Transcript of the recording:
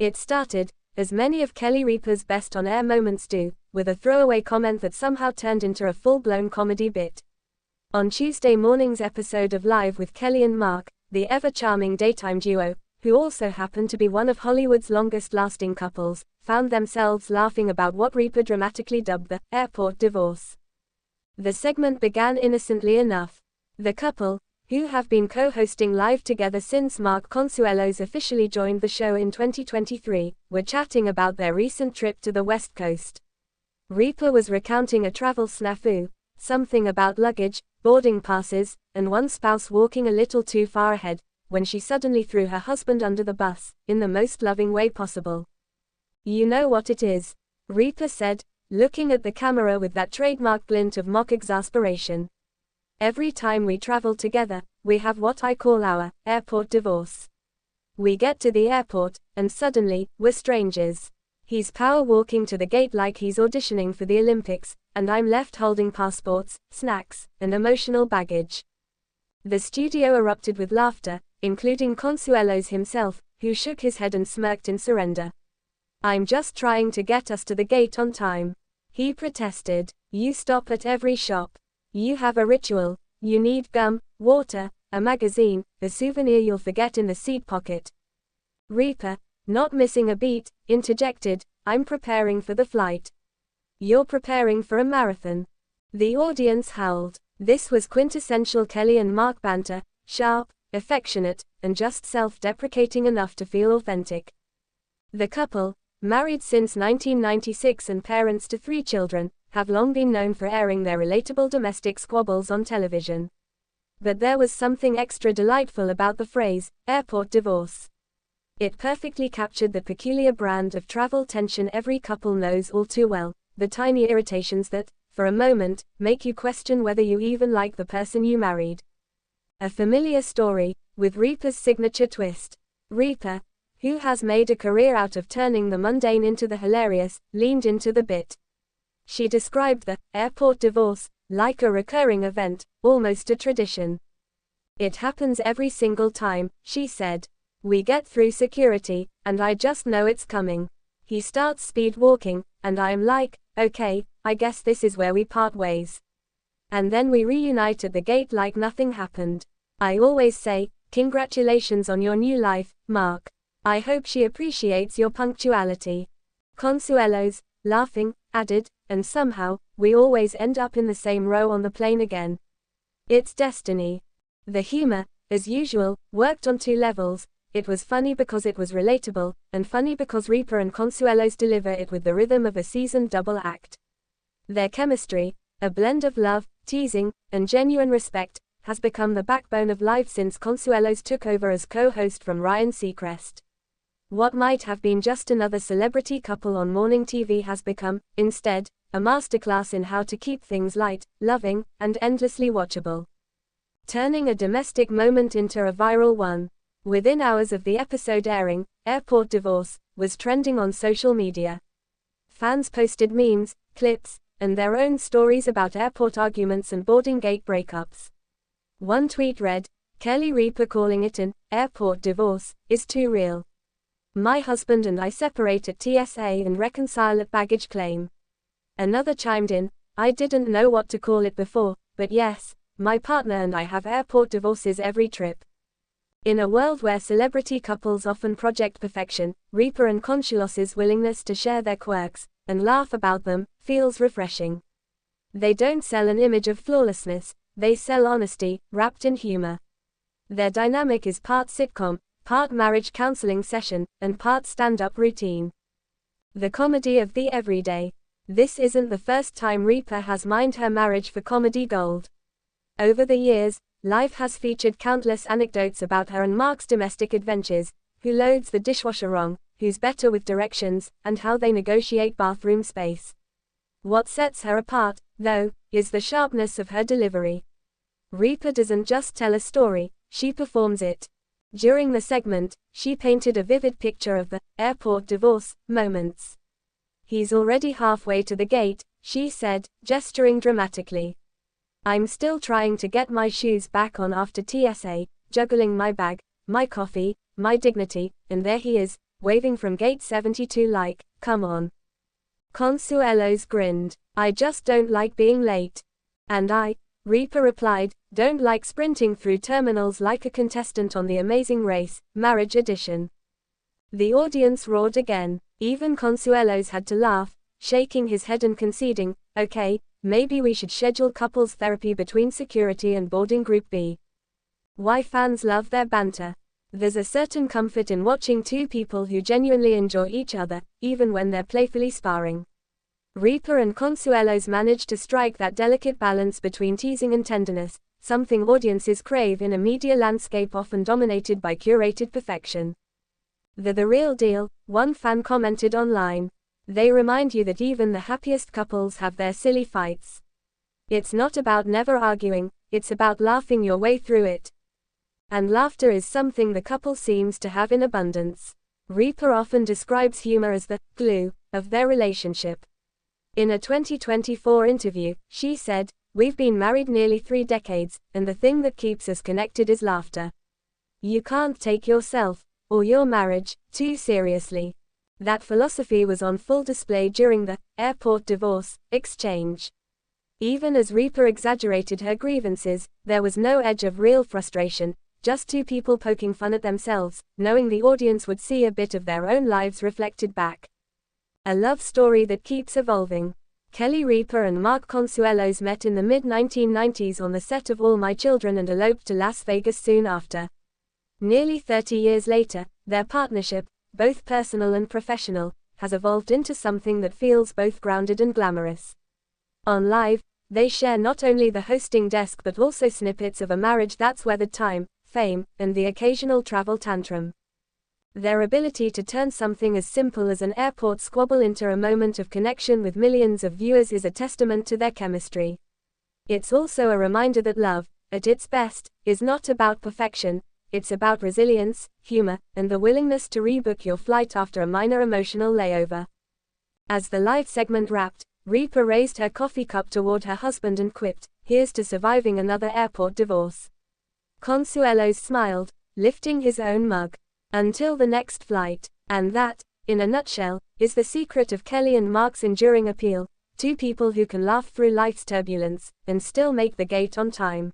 It started, as many of Kelly Ripa's best on-air moments do, with a throwaway comment that somehow turned into a full-blown comedy bit. On Tuesday morning's episode of Live with Kelly and Mark, the ever-charming daytime duo, who also happened to be one of Hollywood's longest-lasting couples, found themselves laughing about what Ripa dramatically dubbed the airport divorce. The segment began innocently enough. The couple, who have been co-hosting Live together since Mark Consuelos officially joined the show in 2023, were chatting about their recent trip to the West Coast. Ripa was recounting a travel snafu, something about luggage, boarding passes, and one spouse walking a little too far ahead, when she suddenly threw her husband under the bus, in the most loving way possible. "You know what it is," Ripa said, looking at the camera with that trademark glint of mock exasperation. "Every time we travel together, we have what I call our airport divorce. We get to the airport, and suddenly, we're strangers. He's power walking to the gate like he's auditioning for the Olympics, and I'm left holding passports, snacks, and emotional baggage." The studio erupted with laughter, including Consuelos himself, who shook his head and smirked in surrender. "I'm just trying to get us to the gate on time," he protested. "You stop at every shop. You have a ritual. You need gum, water, a magazine, a souvenir you'll forget in the seat pocket." Ripa, not missing a beat, interjected, "I'm preparing for the flight." "You're preparing for a marathon." The audience howled. This was quintessential Kelly and Mark banter, sharp, affectionate, and just self-deprecating enough to feel authentic. The couple, married since 1996 and parents to 3 children, have long been known for airing their relatable domestic squabbles on television. But there was something extra delightful about the phrase, airport divorce. It perfectly captured the peculiar brand of travel tension every couple knows all too well, the tiny irritations that, for a moment, make you question whether you even like the person you married. A familiar story, with Ripa's signature twist. Ripa, who has made a career out of turning the mundane into the hilarious, leaned into the bit. She described the airport divorce like a recurring event, almost a tradition. "It happens every single time," she said. "We get through security, and I just know it's coming. He starts speed walking, and I'm like, okay, I guess this is where we part ways. And then we reunite at the gate like nothing happened. I always say, congratulations on your new life, Mark. I hope she appreciates your punctuality." Consuelos, laughing, added, "And somehow, we always end up in the same row on the plane again. It's destiny." The humor, as usual, worked on 2 levels. It was funny because it was relatable, and funny because Ripa and Consuelos deliver it with the rhythm of a seasoned double act. Their chemistry, a blend of love, teasing, and genuine respect, has become the backbone of Live since Consuelos took over as co-host from Ryan Seacrest. What might have been just another celebrity couple on morning TV has become, instead, a masterclass in how to keep things light, loving, and endlessly watchable. Turning a domestic moment into a viral one. Within hours of the episode airing, airport divorce was trending on social media. Fans posted memes, clips, and their own stories about airport arguments and boarding gate breakups. One tweet read, "Kelly Ripa calling it an airport divorce is too real. My husband and I separate at TSA and reconcile at baggage claim." Another chimed in, "I didn't know what to call it before, but yes, my partner and I have airport divorces every trip." In a world where celebrity couples often project perfection, Ripa and Consuelos' willingness to share their quirks, and laugh about them, feels refreshing. They don't sell an image of flawlessness, they sell honesty, wrapped in humor. Their dynamic is part sitcom, part marriage counseling session, and part stand-up routine. The comedy of the everyday. This isn't the first time Ripa has mined her marriage for comedy gold. Over the years, Live has featured countless anecdotes about her and Mark's domestic adventures, who loads the dishwasher wrong, who's better with directions, and how they negotiate bathroom space. What sets her apart, though, is the sharpness of her delivery. Ripa doesn't just tell a story, she performs it. During the segment, she painted a vivid picture of the airport divorce moments. "He's already halfway to the gate," she said, gesturing dramatically. "I'm still trying to get my shoes back on after TSA, juggling my bag, my coffee, my dignity, and there he is, waving from gate 72 like, come on. Consuelos grinned. I just don't like being late. And I, Ripa replied, don't like sprinting through terminals like a contestant on The Amazing Race, Marriage Edition. The audience roared again. Even Consuelos had to laugh, shaking his head and conceding, okay, maybe we should schedule couples therapy between security and boarding group B. Why fans love their banter. There's a certain comfort in watching two people who genuinely enjoy each other, even when they're playfully sparring. Ripa and Consuelos managed to strike that delicate balance between teasing and tenderness, something audiences crave in a media landscape often dominated by curated perfection. They're the real deal, one fan commented online. They remind you that even the happiest couples have their silly fights. It's not about never arguing, it's about laughing your way through it. And laughter is something the couple seems to have in abundance. Ripa often describes humor as the glue of their relationship. In a 2024 interview, she said, "We've been married nearly 3 decades, and the thing that keeps us connected is laughter. You can't take yourself, or your marriage, too seriously." That philosophy was on full display during the airport divorce exchange. Even as Ripa exaggerated her grievances, there was no edge of real frustration, just two people poking fun at themselves, knowing the audience would see a bit of their own lives reflected back. A love story that keeps evolving. Kelly Ripa and Mark Consuelos met in the mid-1990s on the set of All My Children and eloped to Las Vegas soon after. Nearly 30 years later, their partnership, both personal and professional, has evolved into something that feels both grounded and glamorous. On Live, they share not only the hosting desk but also snippets of a marriage that's weathered time, fame, and the occasional travel tantrum. Their ability to turn something as simple as an airport squabble into a moment of connection with millions of viewers is a testament to their chemistry. It's also a reminder that love, at its best, is not about perfection, it's about resilience, humor, and the willingness to rebook your flight after a minor emotional layover. As the live segment wrapped, Ripa raised her coffee cup toward her husband and quipped, "Here's to surviving another airport divorce." Consuelos smiled, lifting his own mug. Until the next flight. And that, in a nutshell, is the secret of Kelly and Mark's enduring appeal, two people who can laugh through life's turbulence, and still make the gate on time.